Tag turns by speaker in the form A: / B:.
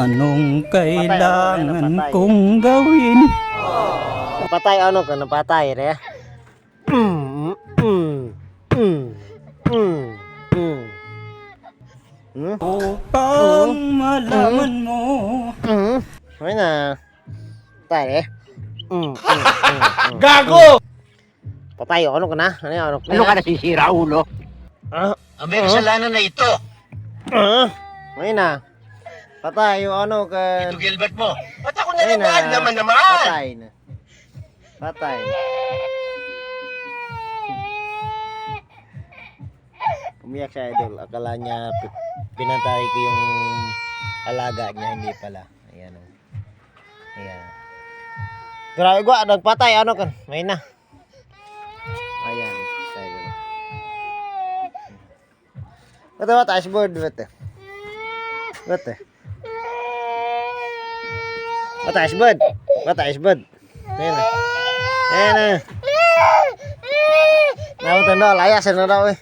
A: Anong kailangan kong gawin?
B: Napatay ano ka? Napatay re?
A: Upang malaman mo.
B: May na. Patay re?
C: Gago!
B: Patay ano ka na? Ano
C: Ano ka nasisira, ulo? Ang may kasalanan na ito.
B: May na. Patay yung ano ka.
C: Ito Gilbert mo. Ba't ako
B: May na.
C: nanaman naman?
B: Patay na. Patay. Umiyak siya, idol. Akala niya pinantay ko yung alaga niya, hindi pala. Ayan o. Ayan. Grabe gwa, nagpatay. Ano ka? May na. Ayan. Idol. Ito ba? Dashboard. Ito. Ito. Dashboard. Dashboard. Ayan na. Ayan na. Nabutan daw. Layasan na daw eh.